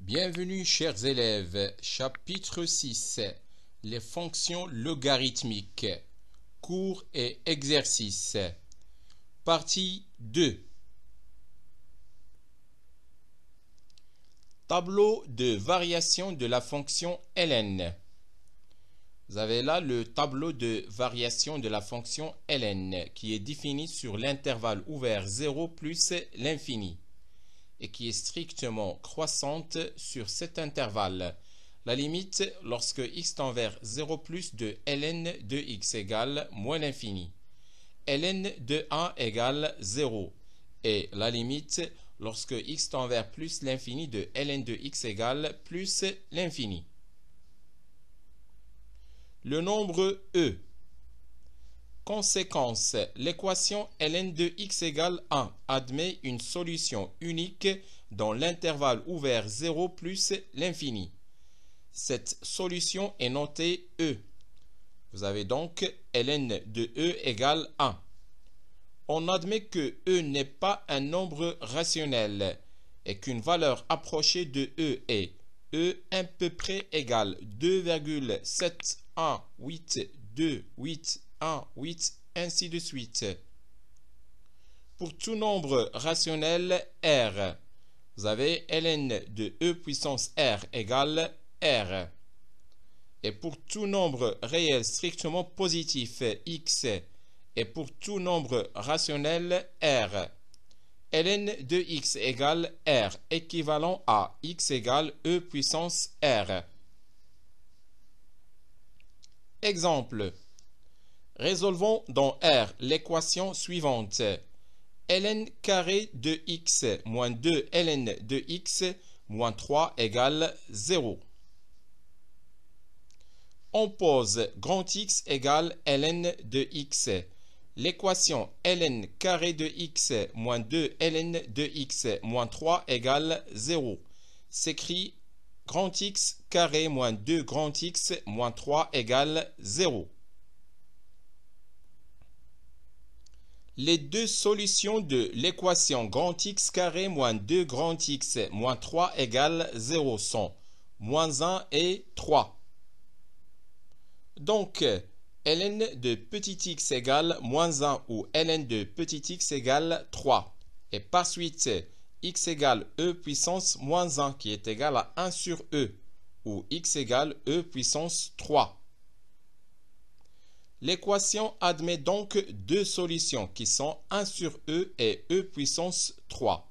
Bienvenue chers élèves, chapitre 6, les fonctions logarithmiques, cours et exercices, partie 2. Tableau de variation de la fonction ln. Vous avez là le tableau de variation de la fonction ln qui est défini sur l'intervalle ouvert 0 plus l'infini et qui est strictement croissante sur cet intervalle. La limite lorsque x tend vers 0 plus de ln de x égale moins l'infini. ln de a égale 0 et la limite lorsque x tend vers plus l'infini de ln de x égale plus l'infini. Le nombre e. Conséquence, l'équation ln de x égale 1 admet une solution unique dans l'intervalle ouvert 0 plus l'infini. Cette solution est notée e. Vous avez donc ln de e égale 1. On admet que e n'est pas un nombre rationnel et qu'une valeur approchée de e est e à peu près égale 2,71828 8, ainsi de suite. Pour tout nombre rationnel R, vous avez ln de e puissance R égale R. Et pour tout nombre réel strictement positif x, et pour tout nombre rationnel R, ln de x égale R, équivalent à x égale e puissance R. Exemple. Résolvons dans R l'équation suivante. Ln carré de x moins 2 ln de x moins 3 égale 0. On pose grand X égale ln de x. L'équation ln carré de x moins 2 ln de x moins 3 égale 0. S'écrit grand X carré moins 2 grand X moins 3 égale 0. Les deux solutions de l'équation grand X carré moins 2 grand X moins 3 égale 0 sont moins 1 et 3. Donc, ln de petit x égale moins 1 ou ln de petit x égale 3. Et par suite, x égale e puissance moins 1 qui est égal à 1 sur e ou x égale e puissance 3. L'équation admet donc deux solutions qui sont 1 sur e et e puissance 3.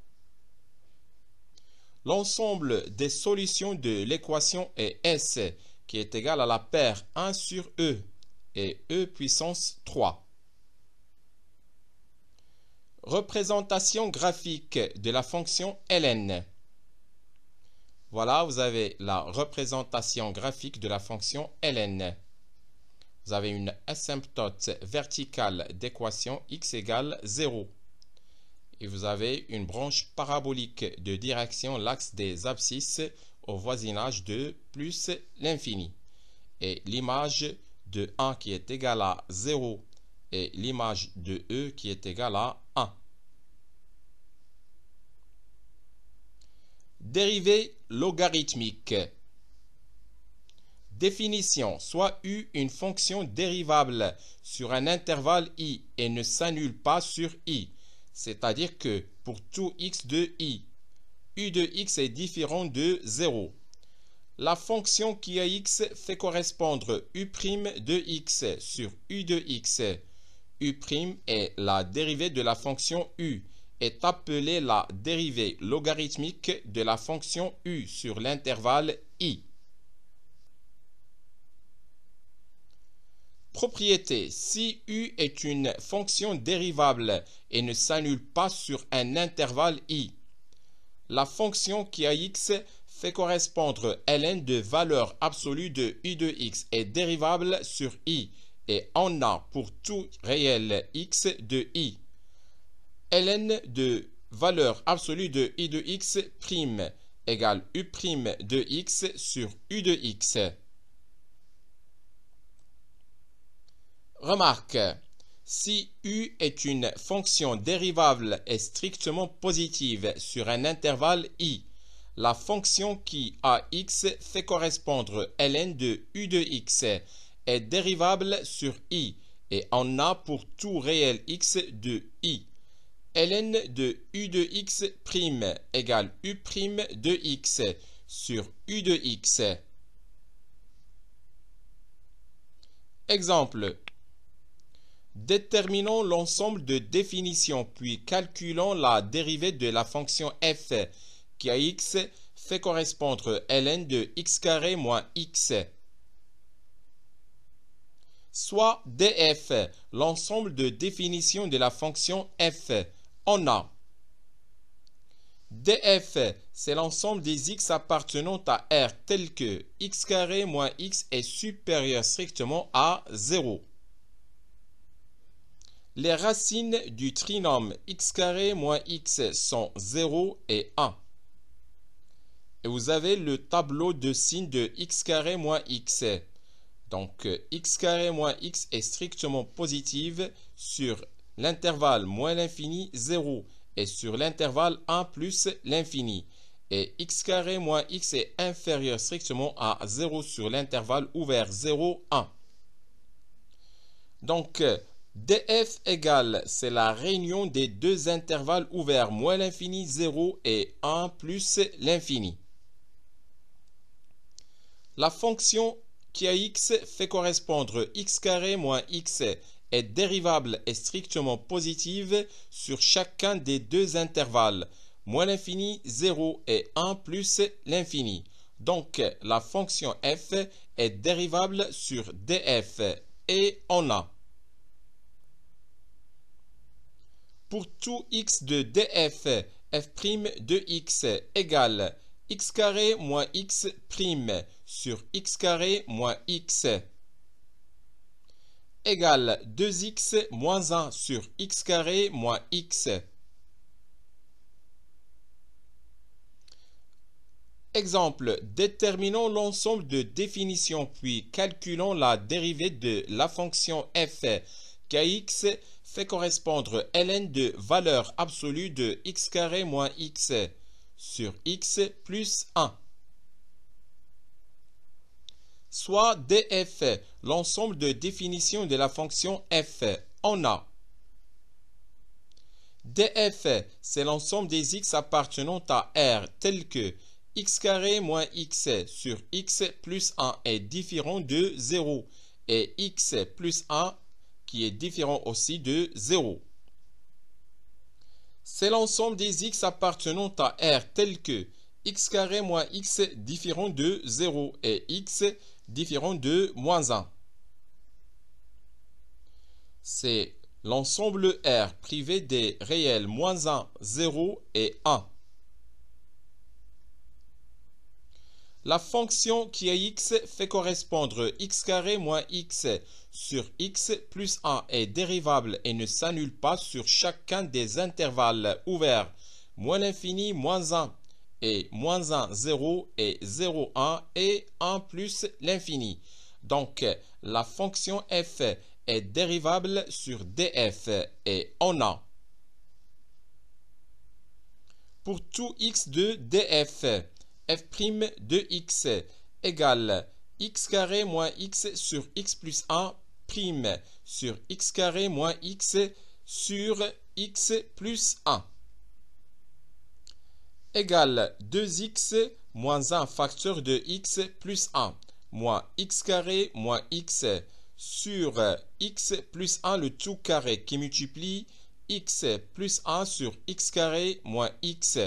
L'ensemble des solutions de l'équation est S qui est égal à la paire 1 sur e et e puissance 3. Représentation graphique de la fonction ln. Voilà, vous avez la représentation graphique de la fonction ln. Vous avez une asymptote verticale d'équation x égale 0. Et vous avez une branche parabolique de direction l'axe des abscisses au voisinage de plus l'infini. Et l'image de 1 qui est égale à 0 et l'image de e qui est égale à 1. Dérivée logarithmique. Définition. Soit u une fonction dérivable sur un intervalle i et ne s'annule pas sur i. C'est-à-dire que pour tout x de i, u de x est différent de 0. La fonction qui a x fait correspondre u' de x sur u de x. U' est la dérivée de la fonction u, est appelée la dérivée logarithmique de la fonction u sur l'intervalle i. Propriété. Si u est une fonction dérivable et ne s'annule pas sur un intervalle i, la fonction qui a x fait correspondre ln de valeur absolue de u de x est dérivable sur i et on a pour tout réel x de i. Ln de valeur absolue de i de x' égale u' de x sur u de x. Remarque, si u est une fonction dérivable et strictement positive sur un intervalle i, la fonction qui ax fait correspondre ln de u de x est dérivable sur i et on a pour tout réel x de i. ln de u de x' égale u' de x sur u de x. Exemple. Déterminons l'ensemble de définitions puis calculons la dérivée de la fonction f qui à x fait correspondre ln de x carré moins x. Soit df, l'ensemble de définitions de la fonction f. On a df, c'est l'ensemble des x appartenant à R tel que x carré moins x est supérieur strictement à 0. Les racines du trinôme x carré moins x sont 0 et 1. Et vous avez le tableau de signes de x carré moins x. Donc x carré moins x est strictement positive sur l'intervalle moins l'infini 0 et sur l'intervalle 1 plus l'infini. Et x carré moins x est inférieur strictement à 0 sur l'intervalle ouvert 0, 1. Donc df égale, c'est la réunion des deux intervalles ouverts moins l'infini 0 et 1 plus l'infini. La fonction qui à x fait correspondre x carré moins x est dérivable et strictement positive sur chacun des deux intervalles, moins l'infini 0 et 1 plus l'infini. Donc la fonction f est dérivable sur df et on a pour tout x de df, f' de x égale x carré moins x' sur x carré moins x égale 2x moins 1 sur x carré moins x. Exemple, déterminons l'ensemble de définitions puis calculons la dérivée de la fonction f kx fait correspondre ln de valeur absolue de x carré moins x sur x plus 1. Soit df, l'ensemble de définitions de la fonction f. On a df, c'est l'ensemble des x appartenant à R tel que x carré moins x sur x plus 1 est différent de 0 et x plus 1 qui est différent aussi de 0. C'est l'ensemble des x appartenant à R tel que x carré moins x différent de 0 et x différent de moins 1. C'est l'ensemble R privé des réels moins 1, 0 et 1. La fonction qui à x fait correspondre x carré moins x sur x plus 1 est dérivable et ne s'annule pas sur chacun des intervalles ouverts moins l'infini moins 1 et moins 1, 0 et 0, 1 et 1 plus l'infini. Donc la fonction f est dérivable sur df et on a pour tout x de df, f' de x égale x carré moins x sur x plus 1' sur x carré moins x sur x plus 1 égale 2x moins 1 facteur de x plus 1 moins x carré moins x sur x plus 1 le tout carré qui multiplie x plus 1 sur x carré moins x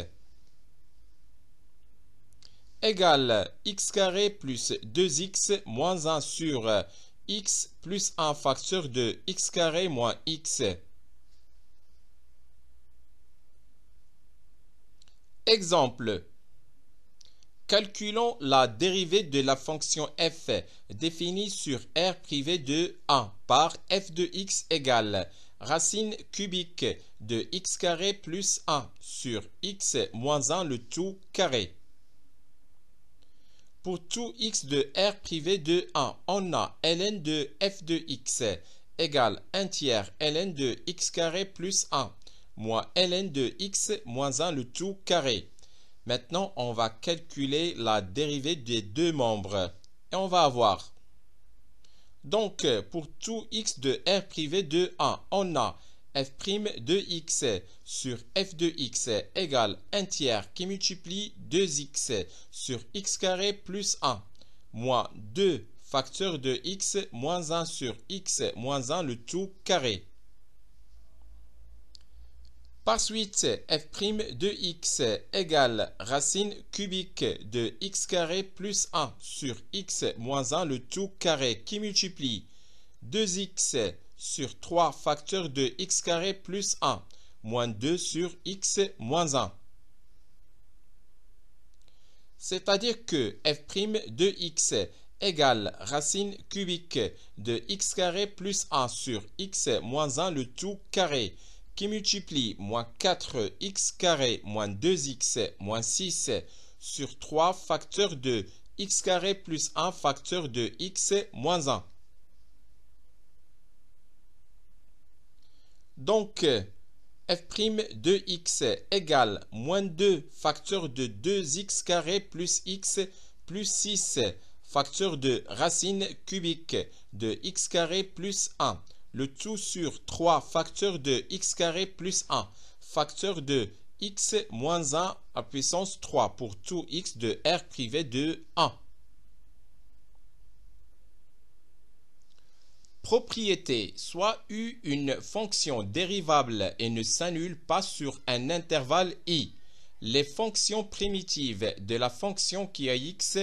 égale x carré plus 2x moins 1 sur x plus 1 facteur de x carré moins x. Exemple. Calculons la dérivée de la fonction f définie sur R privé de 1 par f de x égale racine cubique de x carré plus 1 sur x moins 1 le tout carré. Pour tout x de R privé de 1, on a ln de f de x égale 1 tiers ln de x carré plus 1 moins ln de x moins 1 le tout carré. Maintenant, on va calculer la dérivée des deux membres. Et on va avoir. Donc, pour tout x de R privé de 1, on a f' de x sur f de x égale 1 tiers qui multiplie 2x sur x carré plus 1, moins 2 facteur de x moins 1 sur x moins 1 le tout carré. Par suite, f' de x égale racine cubique de x carré plus 1 sur x moins 1 le tout carré qui multiplie 2x sur 3 facteur de x carré plus 1 moins 2 sur x moins 1. C'est-à-dire que f' de x égale racine cubique de x carré plus 1 sur x moins 1 le tout carré qui multiplie moins 4x carré moins 2x moins 6 sur 3 facteur de x carré plus 1 facteur de x moins 1. Donc, f' de x égale moins 2 facteur de 2x carré plus x plus 6 facteur de racine cubique de x carré plus 1. Le tout sur 3 facteur de x carré plus 1, facteur de x moins 1 à puissance 3 pour tout x de R privé de 1. Propriété, soit U une fonction dérivable et ne s'annule pas sur un intervalle I. Les fonctions primitives de la fonction qui a x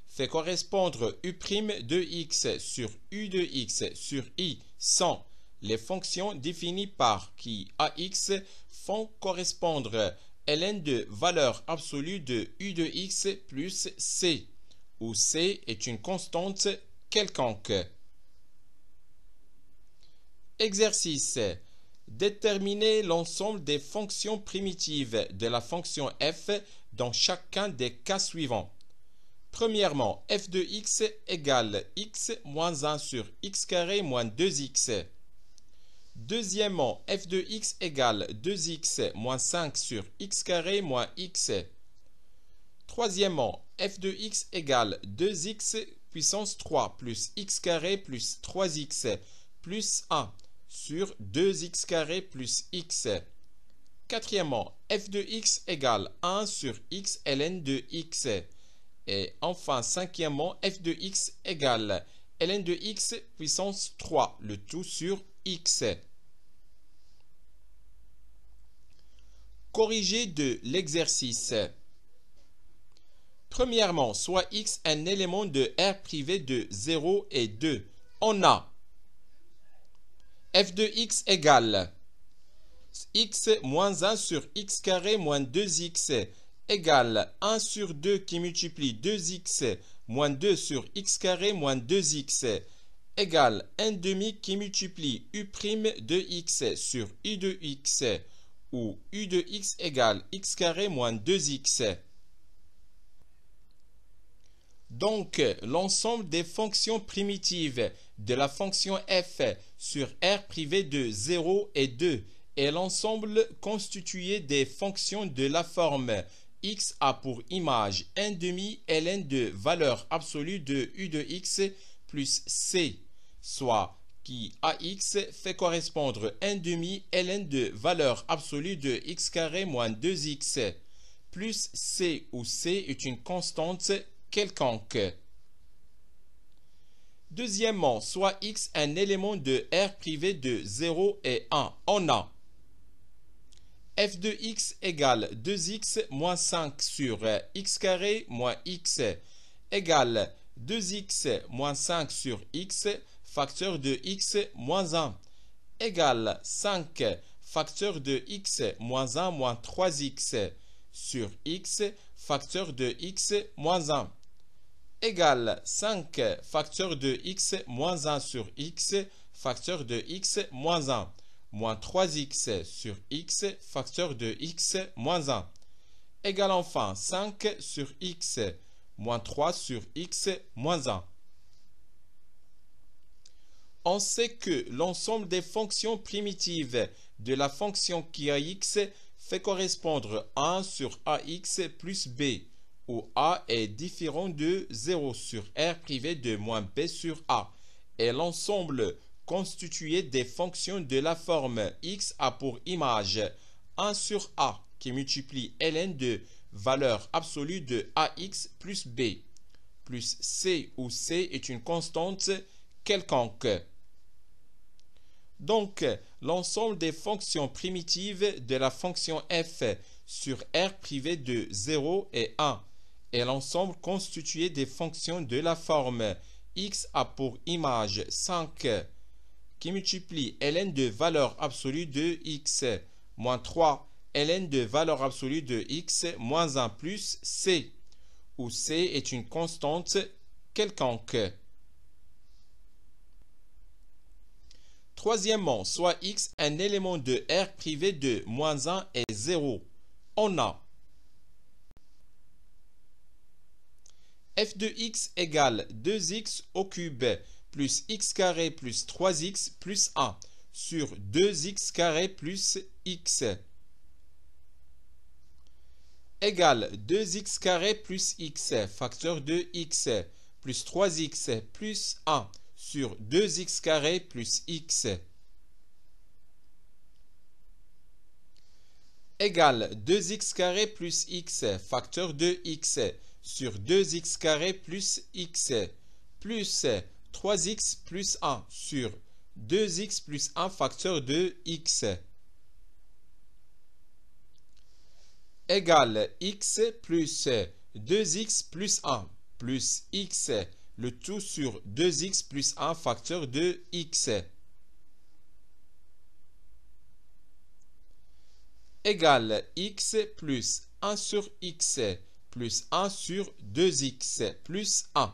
fait correspondre U' de x sur U de x sur I sont les fonctions définies par qui AX font correspondre ln de valeur absolue de U de x plus C, où C est une constante quelconque. Exercice. Déterminer l'ensemble des fonctions primitives de la fonction f dans chacun des cas suivants. Premièrement, f de x égale x moins 1 sur x carré moins 2x. Deuxièmement, f de x égale 2x moins 5 sur x carré moins x. Troisièmement, f de x égale 2x puissance 3 plus x carré plus 3x plus 1 sur 2x carré plus x. Quatrièmement, f de x égale 1 sur x ln de x. Et enfin, cinquièmement, f de x égale ln de x puissance 3, le tout sur x. Corrigé de l'exercice. Premièrement, soit x un élément de R privé de 0 et 2. On a f de x égale x moins 1 sur x carré moins 2x égale 1 sur 2 qui multiplie 2x moins 2 sur x carré moins 2x égale 1 demi qui multiplie U' de x sur U de x où U de x égale x carré moins 2x. Donc, l'ensemble des fonctions primitives de la fonction f sur R privé de 0 et 2 est l'ensemble constitué des fonctions de la forme x a pour image 1 demi ln de valeur absolue de U de x plus c, soit qui ax fait correspondre 1 demi ln de valeur absolue de x carré moins 2x plus c où c est une constante quelconque. Deuxièmement, soit x un élément de R privé de 0 et 1. On a f de x égale 2x moins 5 sur x carré moins x égale 2x moins 5 sur x facteur de x moins 1 égale 5 facteur de x moins 1 moins 3x sur x facteur de x moins 1 égale 5 facteur de x moins 1 sur x facteur de x moins 1 moins 3x sur x facteur de x moins 1 égale enfin 5 sur x moins 3 sur x moins 1. On sait que l'ensemble des fonctions primitives de la fonction qui a x fait correspondre 1 sur AX plus B, où A est différent de 0 sur R privé de moins B sur A, est l'ensemble constitué des fonctions de la forme X a pour image 1 sur A qui multiplie ln de valeur absolue de AX plus B, plus C où C est une constante quelconque. Donc, l'ensemble des fonctions primitives de la fonction f sur R privé de 0 et 1 est l'ensemble constitué des fonctions de la forme X a pour image 5 qui multiplie ln de valeur absolue de X moins 3 ln de valeur absolue de X moins 1 plus C, où C est une constante quelconque. Troisièmement, soit X un élément de R privé de moins 1 et 0. On a f de x égale 2x au cube plus x carré plus 3x plus 1 sur 2x carré plus x égale 2x carré plus x facteur de x plus 3x plus 1 sur 2x carré plus x égale 2x carré plus x facteur de x sur 2x carré plus x plus 3x plus 1 sur 2x plus 1 facteur de x égale x plus 2x plus 1 plus x, le tout sur 2x plus 1 facteur de x égale x plus 1 sur x plus 1 sur 2x plus 1.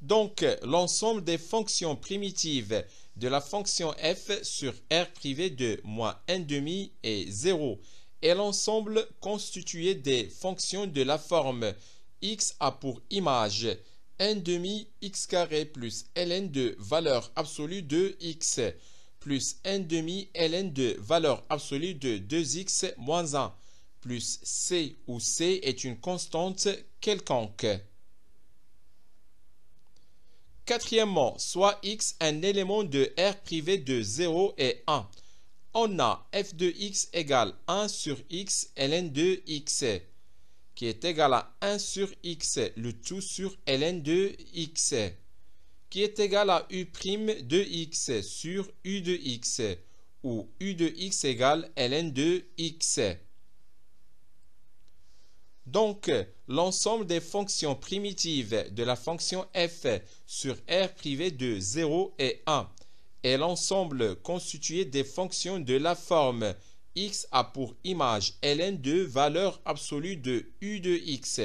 Donc, l'ensemble des fonctions primitives de la fonction f sur R privé de moins 1,5 et 0 est l'ensemble constitué des fonctions de la forme x a pour image 1,5 x carré plus ln de valeur absolue de x plus 1,5 ln de valeur absolue de 2x moins 1 plus c où c est une constante quelconque. Quatrièmement, soit x un élément de R privé de 0 et 1. On a f de x égale 1 sur x ln de x qui est égal à 1 sur x le tout sur ln de x qui est égal à u' de x sur u de x où u de x égale ln de x. Donc, l'ensemble des fonctions primitives de la fonction f sur R privé de 0 et 1 est l'ensemble constitué des fonctions de la forme x a pour image ln de valeur absolue de u de x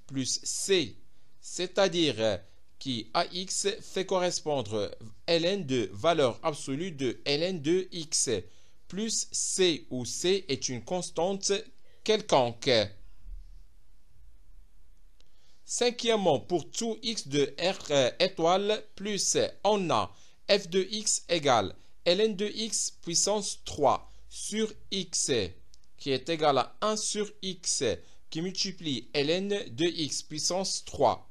plus c, c'est-à-dire qui ax fait correspondre ln de valeur absolue de ln de x plus c où c est une constante quelconque. Cinquièmement, pour tout x de R étoile plus, on a f de x égale ln de x puissance 3 sur x qui est égal à 1 sur x qui multiplie ln de x puissance 3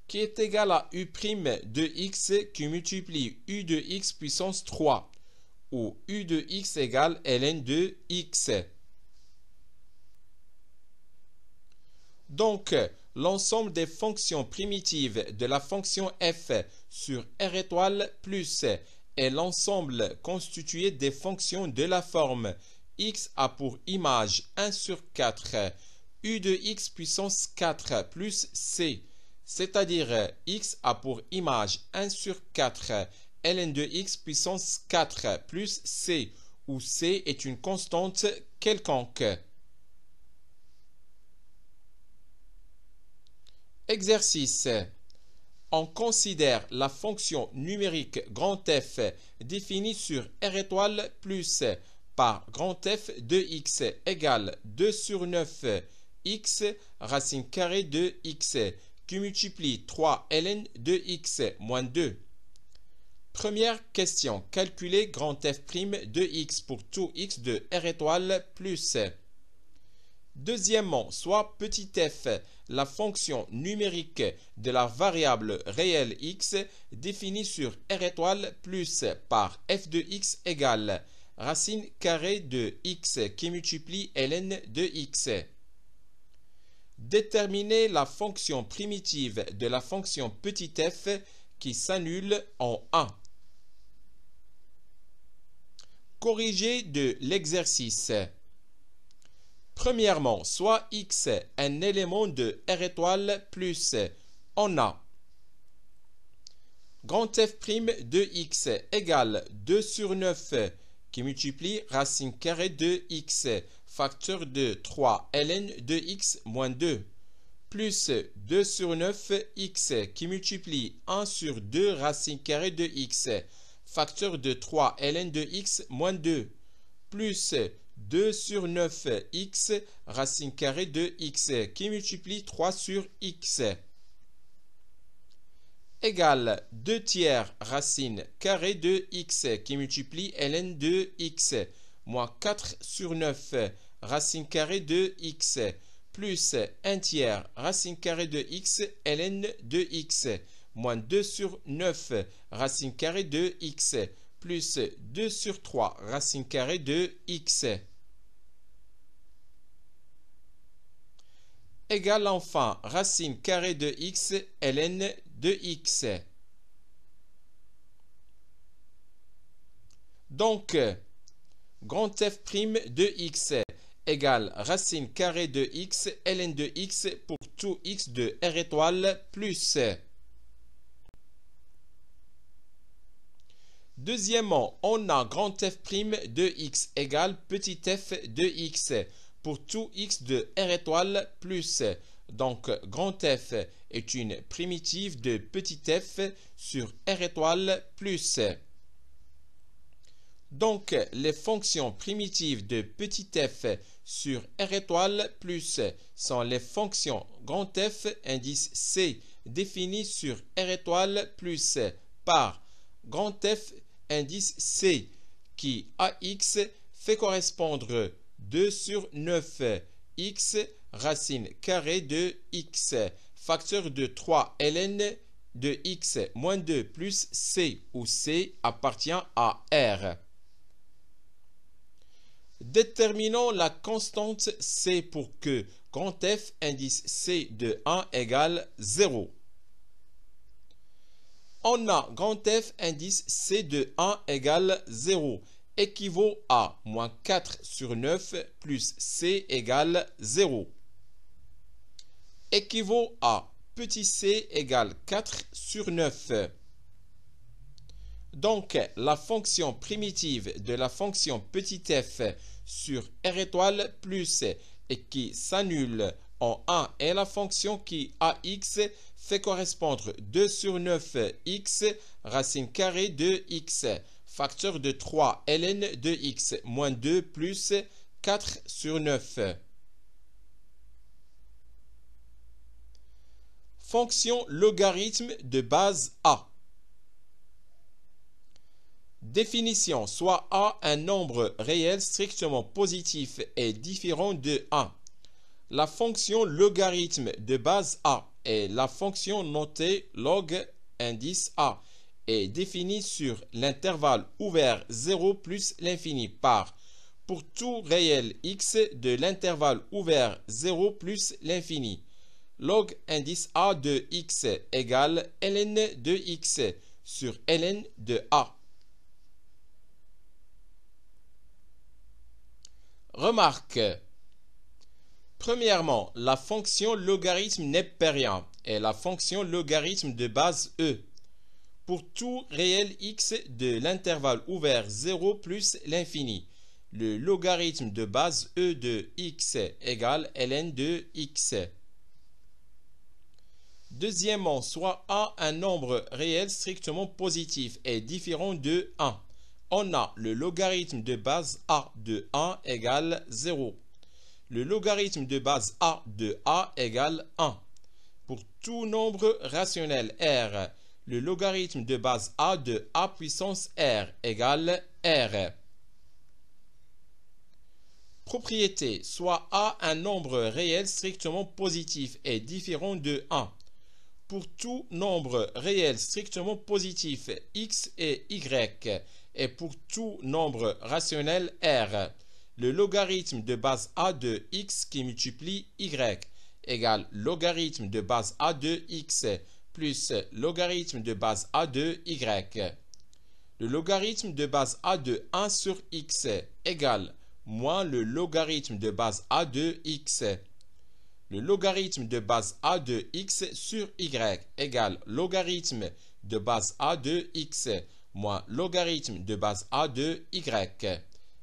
qui est égal à u' de x qui multiplie u de x puissance 3 où u de x égale ln de x. Donc, l'ensemble des fonctions primitives de la fonction f sur R étoile plus est l'ensemble constitué des fonctions de la forme x a pour image 1 sur 4 u de x puissance 4 plus c, c'est-à-dire x a pour image 1 sur 4 ln de x puissance 4 plus c, où c est une constante quelconque. Exercice. On considère la fonction numérique grand F définie sur R étoile plus par grand F de x égale 2 sur 9 x racine carrée de x qui multiplie 3 ln de x moins 2. Première question. Calculer grand F' de x pour tout x de R étoile plus. Deuxièmement, soit petit f, la fonction numérique de la variable réelle x définie sur R étoile plus par f de x égale racine carrée de x qui multiplie ln de x. Déterminer la fonction primitive de la fonction petit f qui s'annule en 1. Corriger de l'exercice. Premièrement, soit x un élément de R étoile plus, on a grand F' de x égale 2 sur 9 qui multiplie racine carrée de x facteur de 3 ln de x moins 2 plus 2 sur 9 x qui multiplie 1 sur 2 racine carrée de x facteur de 3 ln de x moins 2 plus 2 sur 9 x racine carrée de x qui multiplie 3 sur x égale 2 tiers racine carrée de x qui multiplie ln de x moins 4 sur 9 racine carrée de x plus 1 tiers racine carrée de x ln de x moins 2 sur 9 racine carrée de x plus 2 sur 3 racine carrée de x égale enfin racine carrée de x ln de x. Donc, grand F' de x égale racine carrée de x ln de x pour tout x de R étoile plus. Deuxièmement, on a grand F' de x égale petit f de x pour tout x de R étoile plus. Donc, grand F est une primitive de petit f sur R étoile plus. Donc, les fonctions primitives de petit f sur R étoile plus sont les fonctions grand F indice c définies sur R étoile plus par grand F indice c qui ax fait correspondre 2 sur 9 x racine carrée de x facteur de 3 ln de x moins 2 plus c où c appartient à R. Déterminons la constante c pour que grand F indice c de 1 égale 0. On a grand F indice c de 1 égale 0 équivaut à moins 4 sur 9 plus c égale 0. Équivaut à petit c égale 4 sur 9. Donc, la fonction primitive de la fonction petit f sur R étoile plus et qui s'annule en 1 est la fonction qui ax fait correspondre 2 sur 9 x racine carrée de x facteur de 3 ln de x moins 2 plus 4 sur 9. Fonction logarithme de base a. Définition, soit a un nombre réel strictement positif et différent de 1. La fonction logarithme de base a est la fonction notée log indice a est définie sur l'intervalle ouvert 0 plus l'infini par pour tout réel x de l'intervalle ouvert 0 plus l'infini. Log indice a de x égale ln de x sur ln de a. Remarque. Premièrement, la fonction logarithme népérien est la fonction logarithme de base e. Pour tout réel x de l'intervalle ouvert 0 plus l'infini, le logarithme de base e de x égale ln de x. Deuxièmement, soit a un nombre réel strictement positif et différent de 1. On a le logarithme de base a de 1 égale 0. Le logarithme de base a de a égale 1. Pour tout nombre rationnel R, Le logarithme de base A de A puissance R égale R. Propriété, soit A un nombre réel strictement positif et différent de 1. Pour tout nombre réel strictement positif x et y, et pour tout nombre rationnel R, le logarithme de base A de x qui multiplie y égale logarithme de base A de x plus logarithme de base A de y. Le logarithme de base A de 1 sur x égale moins le logarithme de base A de x. Le logarithme de base A de x sur y égale logarithme de base A de x moins logarithme de base A de y.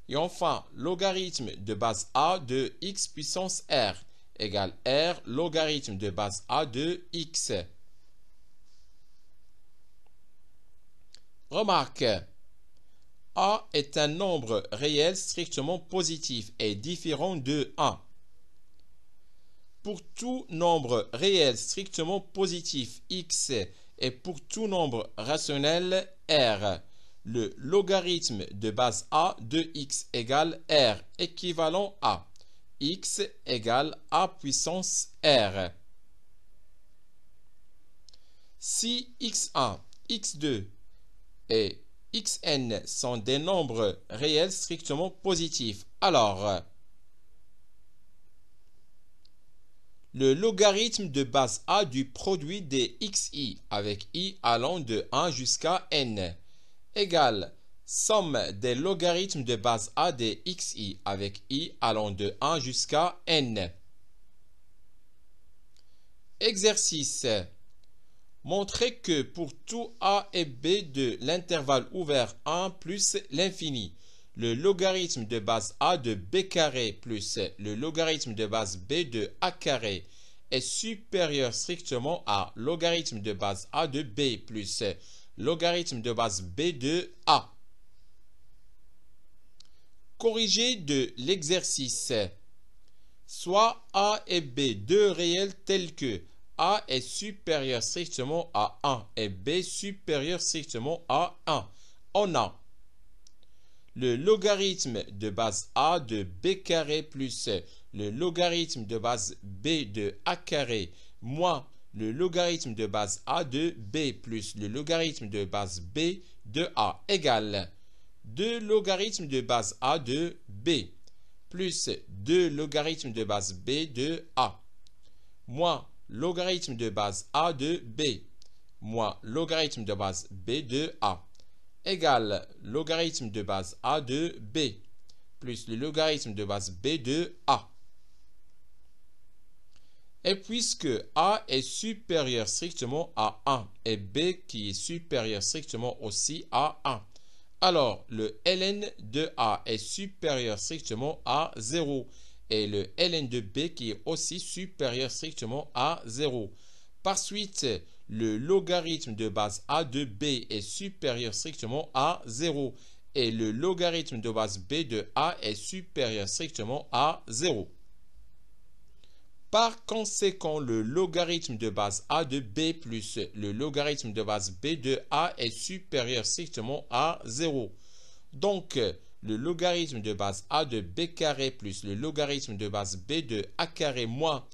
Et enfin, logarithme de base A de x puissance r égale r logarithme de base A de x. Remarque, A est un nombre réel strictement positif et différent de 1. Pour tout nombre réel strictement positif x et pour tout nombre rationnel r, le logarithme de base A de x égale r équivalent à x égale A puissance r. Si x1, x2 et xn sont des nombres réels strictement positifs, alors le logarithme de base A du produit des xi avec i allant de 1 jusqu'à n égale somme des logarithmes de base A des xi avec i allant de 1 jusqu'à n. Exercice. Montrez que pour tout a et b de l'intervalle ouvert 1 plus l'infini, le logarithme de base a de b carré plus le logarithme de base b de a carré est supérieur strictement à logarithme de base a de b plus logarithme de base b de a. Corrigé de l'exercice. Soit a et b deux réels tels que a est supérieur strictement à 1 et b supérieur strictement à 1. On a le logarithme de base a de b carré plus le logarithme de base b de a carré moins le logarithme de base a de b plus le logarithme de base b de a égale 2 logarithmes de base a de b plus 2 logarithmes de base b de a moins logarithme de base a de b moins logarithme de base b de a égale logarithme de base a de b plus le logarithme de base b de a. Et puisque a est supérieur strictement à 1 et b qui est supérieur strictement aussi à 1, alors le ln de a est supérieur strictement à 0 et le ln de b qui est aussi supérieur strictement à 0. Par suite, le logarithme de base a de b est supérieur strictement à 0 et le logarithme de base b de a est supérieur strictement à 0. Par conséquent, le logarithme de base a de b plus le logarithme de base b de a est supérieur strictement à 0. Donc, le logarithme de base a de b carré plus le logarithme de base b de a carré moins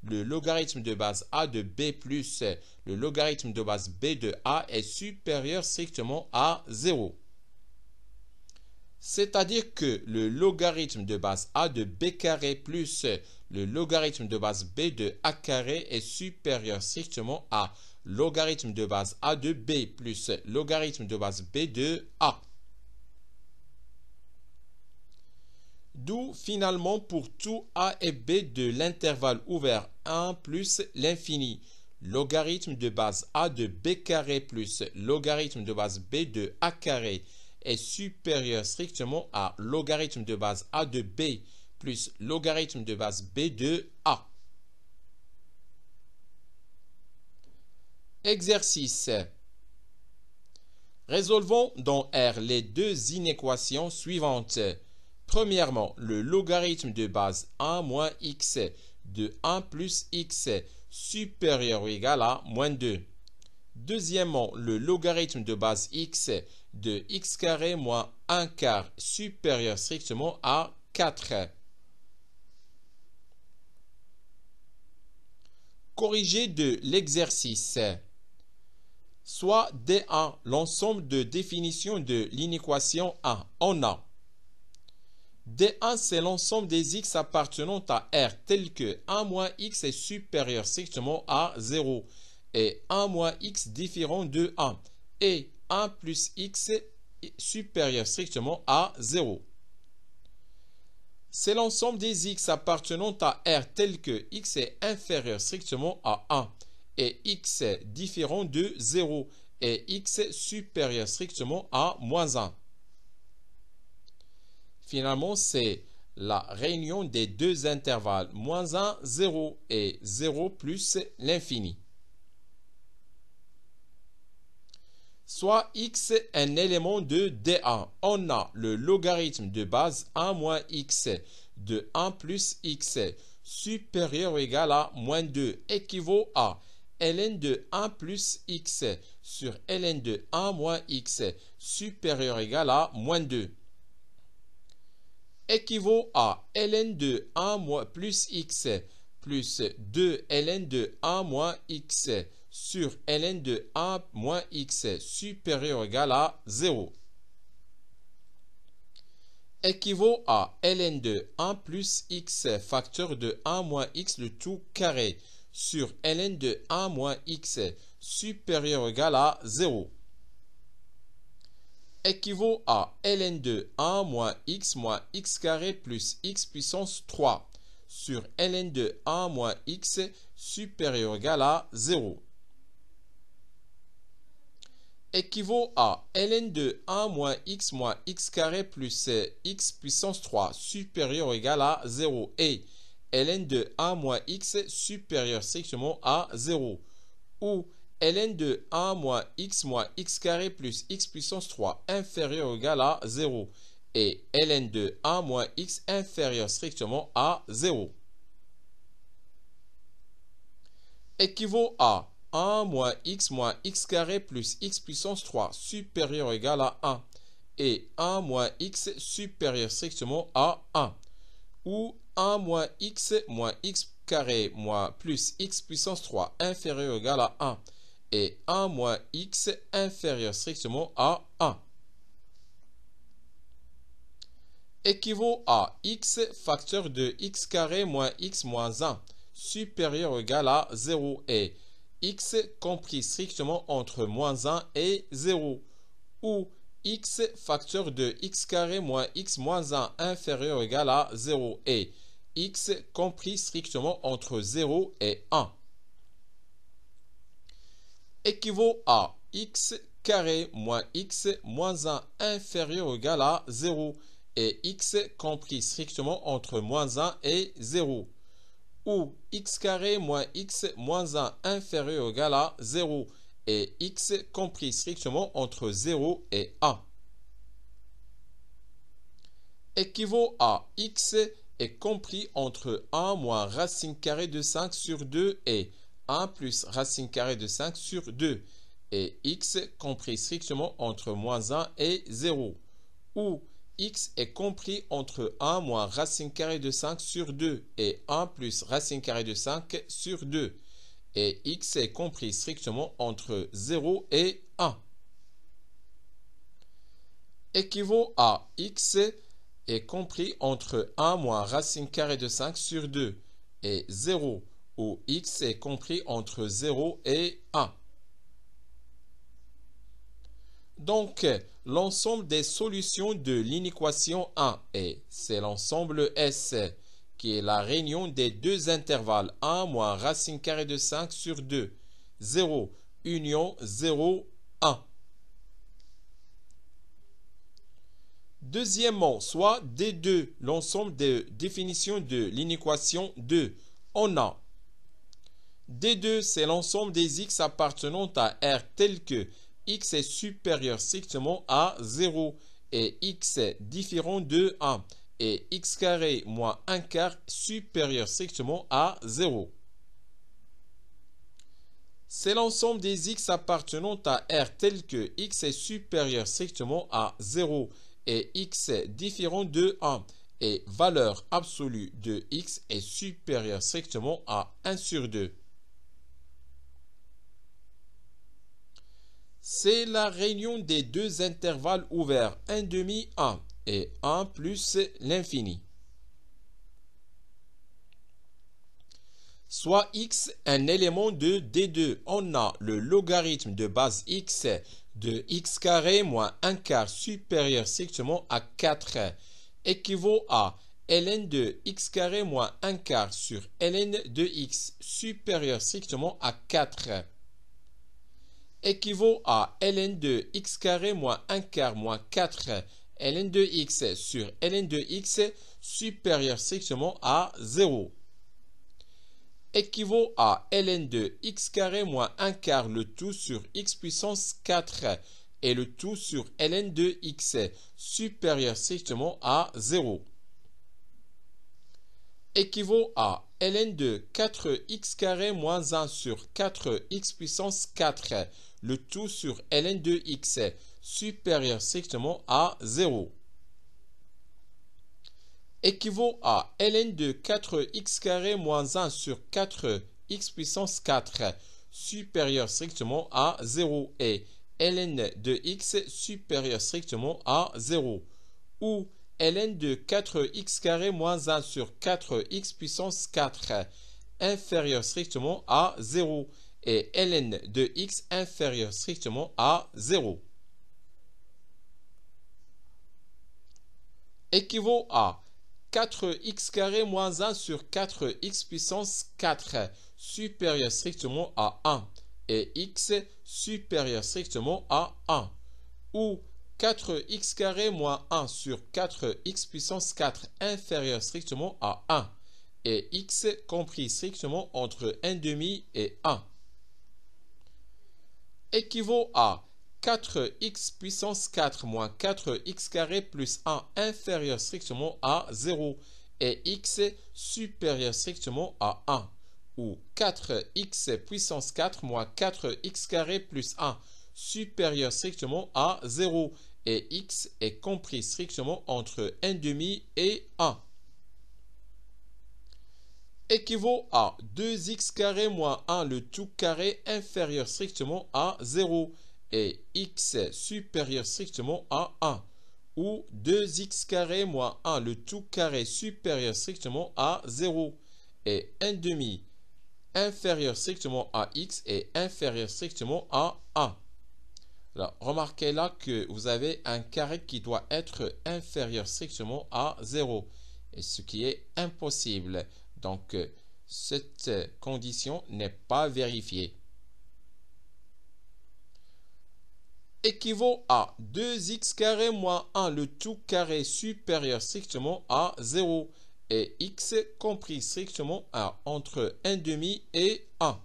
le logarithme de base a de b plus le logarithme de base b de a est supérieur strictement à 0. C'est-à-dire que le logarithme de base a de b carré plus le logarithme de base b de a carré est supérieur strictement à logarithme de base a de b plus logarithme de base b de a. D'où finalement pour tout a et b de l'intervalle ouvert 1 plus l'infini, logarithme de base a de b carré plus logarithme de base b de a carré est supérieur strictement à logarithme de base a de b plus logarithme de base b de a. Exercice. Résolvons dans R les deux inéquations suivantes. Premièrement, le logarithme de base 1 moins x de 1 plus x supérieur ou égal à moins 2. Deuxièmement, le logarithme de base x de x carré moins 1 quart supérieur strictement à 4. Corrigé de l'exercice. Soit D1, l'ensemble de définitions de l'inéquation 1. On a D1, c'est l'ensemble des x appartenant à R tel que 1 moins x est supérieur strictement à 0 et 1 moins x différent de 1 et 1 plus x supérieur strictement à 0. C'est l'ensemble des x appartenant à R tel que x est inférieur strictement à 1 et x différent de 0 et x supérieur strictement à moins 1. Finalement, c'est la réunion des deux intervalles, moins 1, 0 et 0 plus l'infini. Soit x un élément de D1. On a le logarithme de base 1 moins x de 1 plus x supérieur ou égal à moins 2 équivaut à ln de 1 plus x sur ln de 1 moins x supérieur ou égal à moins 2. Équivaut à ln de 1 moins plus x plus 2 ln de 1 moins x sur ln de 1 moins x supérieur ou égal à 0. Équivaut à ln de 1 plus x facteur de 1 moins x le tout carré sur ln de 1 moins x supérieur ou égal à 0. Équivaut à ln de 1 moins x carré plus x puissance 3 sur ln de 1 moins x supérieur ou égal à 0. Équivaut à ln de 1 moins x carré plus x puissance 3 supérieur ou égal à 0 et ln de 1 moins x supérieur strictement à 0 ou ln de 1 moins x carré plus x puissance 3 inférieur ou égal à 0 et ln de 1 moins x inférieur strictement à 0. Équivaut à 1 moins x carré plus x puissance 3 supérieur ou égal à 1 et 1 moins x supérieur strictement à 1 ou 1 moins x carré moins plus x puissance 3 inférieur ou égal à 1 et 1 moins x inférieur strictement à 1. Équivaut à x facteur de x carré moins x moins 1 supérieur ou égal à 0 et x compris strictement entre moins 1 et 0 ou x facteur de x carré moins x moins 1 inférieur ou égal à 0 et x compris strictement entre 0 et 1. Équivaut à x carré moins x moins 1 inférieur ou égal à 0 et x compris strictement entre moins 1 et 0 ou x carré moins x moins 1 inférieur ou égal à 0 et x compris strictement entre 0 et 1. Équivaut à x est compris entre 1 moins racine carrée de 5 sur 2 et 1 plus racine carrée de 5 sur 2 et x compris strictement entre moins 1 et 0 ou x est compris entre 1 moins racine carrée de 5 sur 2 et 1 plus racine carrée de 5 sur 2 et x est compris strictement entre 0 et 1. Équivaut à x est compris entre 1 moins racine carrée de 5 sur 2 et 0 où x est compris entre 0 et 1. Donc, l'ensemble des solutions de l'inéquation 1 est, c'est l'ensemble S qui est la réunion des deux intervalles 1 moins racine carrée de 5 sur 2, 0, union 0, 1. Deuxièmement, soit D2, l'ensemble des définitions de l'inéquation 2. On a D2, c'est l'ensemble des x appartenant à R tel que x est supérieur strictement à 0 et x est différent de 1 et x carré moins 1 quart supérieur strictement à 0. C'est l'ensemble des x appartenant à R tel que x est supérieur strictement à 0 et x est différent de 1 et valeur absolue de x est supérieure strictement à 1 sur 2. C'est la réunion des deux intervalles ouverts 1/2, 1 et 1 plus l'infini. Soit x un élément de D2, on a le logarithme de base x de x carré moins 1 quart supérieur strictement à 4 équivaut à ln de x carré moins 1 quart sur ln de x supérieur strictement à 4 équivaut à ln de x carré moins 1 quart moins 4 ln de x sur ln de x supérieur strictement à 0 équivaut à ln de x carré moins 1 quart le tout sur x puissance 4 et le tout sur ln de x supérieur strictement à 0 équivaut à ln de 4x carré moins 1 sur 4x puissance 4 le tout sur ln de x supérieur strictement à 0 équivaut à ln de 4x carré moins 1 sur 4x puissance 4 supérieur strictement à 0 et ln de x supérieur strictement à 0 ou ln de 4x carré moins 1 sur 4x puissance 4 inférieur strictement à 0 et ln de x inférieur strictement à 0 équivaut à 4x carré moins 1 sur 4x puissance 4 supérieur strictement à 1 et x supérieur strictement à 1 ou 4x carré moins 1 sur 4x puissance 4 inférieur strictement à 1 et x compris strictement entre 1/2 et 1 équivaut à 4x puissance 4 moins 4x carré plus 1 inférieur strictement à 0 et x supérieur strictement à 1 ou 4x puissance 4 moins 4x carré plus 1 supérieur strictement à 0 et x est compris strictement entre 1/2 et 1 équivaut à 2x carré moins 1 le tout carré inférieur strictement à 0 et x supérieur strictement à 1 ou 2x carré moins 1 le tout carré supérieur strictement à 0 et 1/2 inférieur strictement à x et inférieur strictement à 1. Alors, remarquez là que vous avez un carré qui doit être inférieur strictement à 0, et ce qui est impossible. Donc, cette condition n'est pas vérifiée. Équivaut à 2x carré moins 1 le tout carré supérieur strictement à 0 et x compris strictement à entre 1/2 et 1.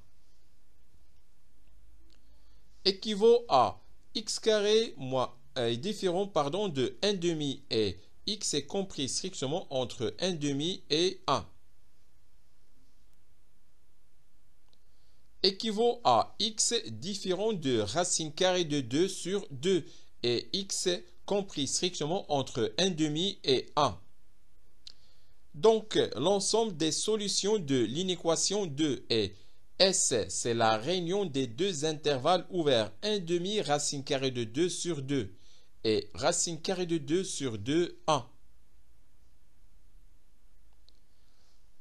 Équivaut à x carré moins différent de 1/2 et x est compris strictement entre 1/2 et 1. Équivaut à x différent de racine carrée de 2 sur 2 et x compris strictement entre 1/2 et 1. Donc, l'ensemble des solutions de l'inéquation 2 est S, c'est la réunion des deux intervalles ouverts 1/2 racine carrée de 2 sur 2 et racine carrée de 2 sur 2, 1.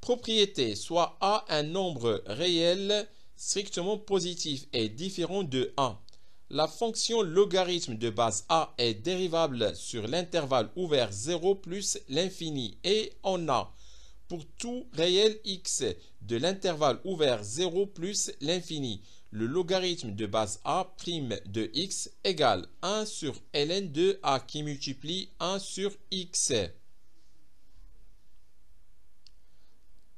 Propriété, soit A un nombre réel strictement positif et différent de 1. La fonction logarithme de base A est dérivable sur l'intervalle ouvert 0 plus l'infini et on a pour tout réel x de l'intervalle ouvert 0 plus l'infini, le logarithme de base A' de x égale 1 sur ln de A qui multiplie 1 sur x.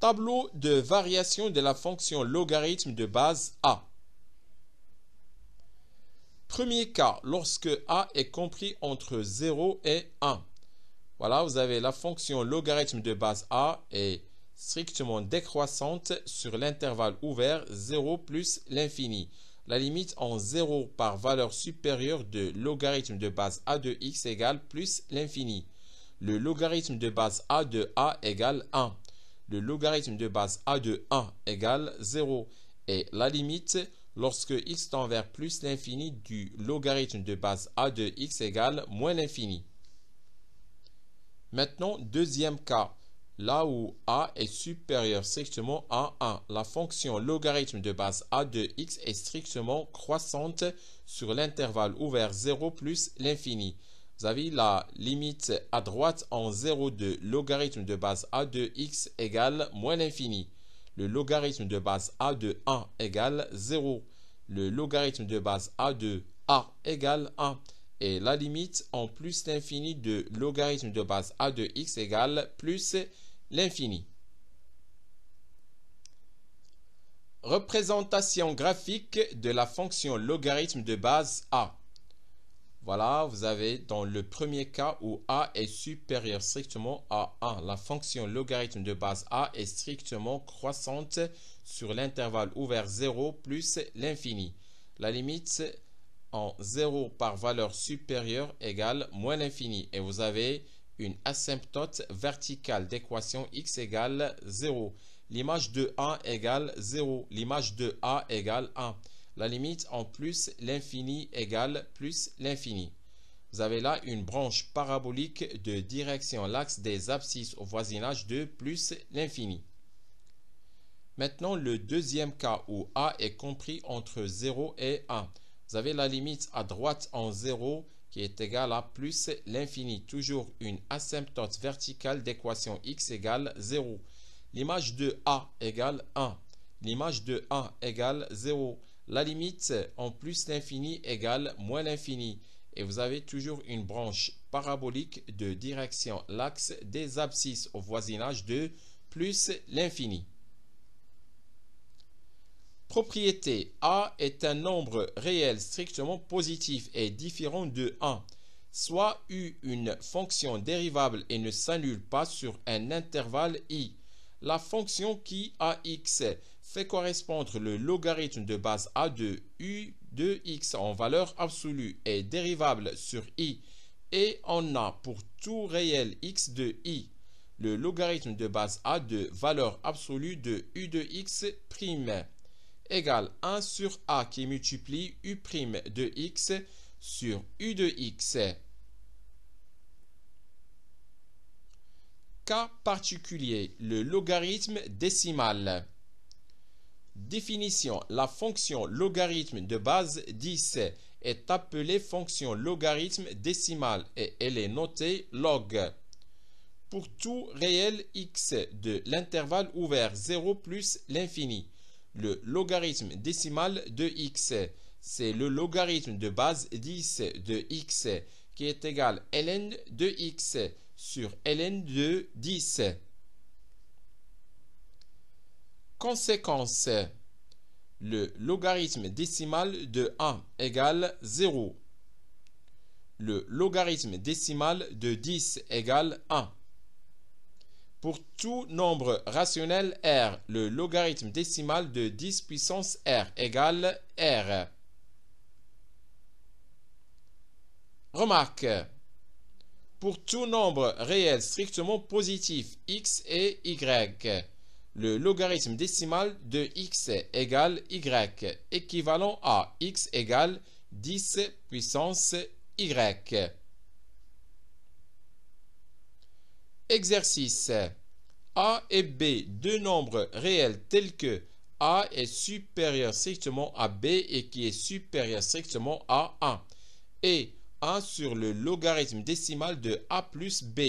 Tableau de variation de la fonction logarithme de base A. Premier cas, lorsque A est compris entre 0 et 1. Voilà, vous avez la fonction logarithme de base A et strictement décroissante sur l'intervalle ouvert 0 plus l'infini. La limite en 0 par valeur supérieure de logarithme de base a de x égale plus l'infini. Le logarithme de base a de a égale 1. Le logarithme de base a de 1 égale 0. Et la limite, lorsque x tend vers plus l'infini du logarithme de base a de x égale moins l'infini. Maintenant, deuxième cas, là où a est supérieur strictement à 1. La fonction logarithme de base a de x est strictement croissante sur l'intervalle ouvert 0 plus l'infini. Vous avez la limite à droite en 0 de logarithme de base a de x égale moins l'infini. Le logarithme de base a de 1 égale 0. Le logarithme de base a de a égale 1. Et la limite en plus l'infini de logarithme de base a de x égale plus l'infini. Représentation graphique de la fonction logarithme de base a. Voilà, vous avez dans le premier cas où a est supérieur strictement à 1. La fonction logarithme de base a est strictement croissante sur l'intervalle ouvert 0 plus l'infini. La limite en 0 par valeur supérieure égale moins l'infini. Et vous avez une asymptote verticale d'équation x égale 0. L'image de a égale 0. L'image de a égale 1. La limite en plus l'infini égale plus l'infini. Vous avez là une branche parabolique de direction l'axe des abscisses au voisinage de plus l'infini. Maintenant, le deuxième cas où a est compris entre 0 et 1. Vous avez la limite à droite en 0 qui est égale à plus l'infini. Toujours une asymptote verticale d'équation x égale 0. L'image de a égale 1. L'image de 1 égale 0. La limite en plus l'infini égale moins l'infini. Et vous avez toujours une branche parabolique de direction l'axe des abscisses au voisinage de plus l'infini. Propriété a est un nombre réel strictement positif et différent de 1. Soit u une fonction dérivable et ne s'annule pas sur un intervalle i. La fonction qui ax fait correspondre le logarithme de base a de u de x en valeur absolue est dérivable sur i et en a pour tout réel x de i. Le logarithme de base a de valeur absolue de u de x prime égale 1 sur a qui multiplie u prime de x sur u de x. Cas particulier, le logarithme décimal. Définition, la fonction logarithme de base 10 est appelée fonction logarithme décimal et elle est notée log. Pour tout réel x de l'intervalle ouvert 0 plus l'infini, le logarithme décimal de x, c'est le logarithme de base 10 de x qui est égal à ln de x sur ln de 10. Conséquence, le logarithme décimal de 1 égale 0. Le logarithme décimal de 10 égale 1. Pour tout nombre rationnel R, le logarithme décimal de 10 puissance R égale R. Remarque. Pour tout nombre réel strictement positif x et y, le logarithme décimal de x égale y, équivalent à x égale 10 puissance y. Exercice. A et B, deux nombres réels tels que A est supérieur strictement à B et qui est supérieur strictement à 1. Et 1 sur le logarithme décimal de A plus B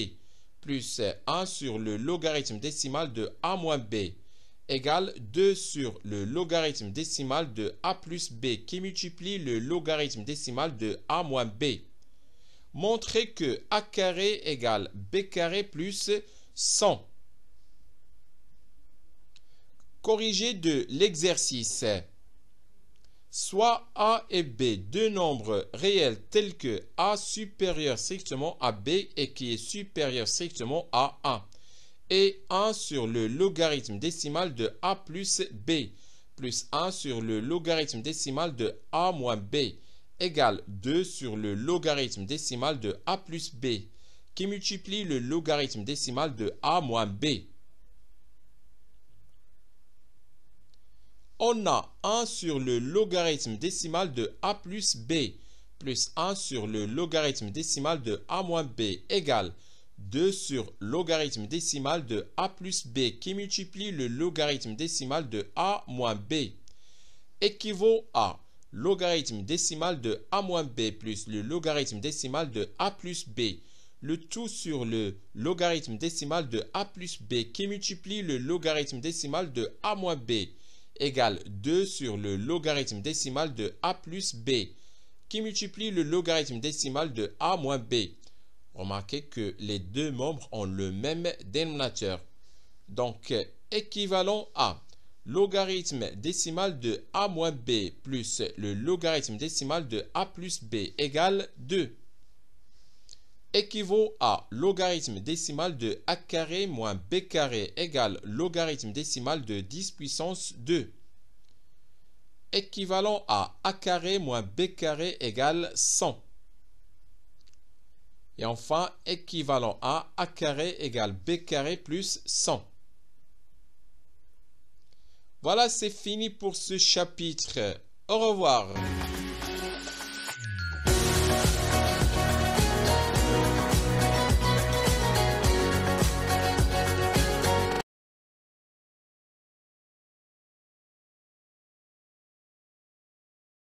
plus 1 sur le logarithme décimal de A moins B égale 2 sur le logarithme décimal de A plus B qui multiplie le logarithme décimal de A moins B. Montrez que A carré égale B carré plus 100. Corrigé de l'exercice. Soit A et B, deux nombres réels tels que A supérieur strictement à B et qui est supérieur strictement à 1. et 1 sur le logarithme décimal de a plus b, plus 1 sur le logarithme décimal de a moins b, égale 2 sur le logarithme décimal de a plus b, qui multiplie le logarithme décimal de a moins b. On a 1 sur le logarithme décimal de a plus b, plus 1 sur le logarithme décimal de a moins b, égale 2 sur logarithme décimal de a plus b, qui multiplie le logarithme décimal de a moins b, équivaut à logarithme décimal de a moins b plus le logarithme décimal de a plus b, le tout sur le logarithme décimal de a plus b, qui multiplie le logarithme décimal de a moins b, égale 2 sur le logarithme décimal de a plus b, qui multiplie le logarithme décimal de a moins b. Remarquez que les deux membres ont le même dénominateur. Donc, équivalent à logarithme décimal de a moins b plus le logarithme décimal de a plus b égale 2. Équivaut à logarithme décimal de a carré moins b carré égale logarithme décimal de 10 puissance 2. Équivalent à a carré moins b carré égale 100. Et enfin, équivalent à a carré égale b carré plus 100. Voilà, c'est fini pour ce chapitre. Au revoir.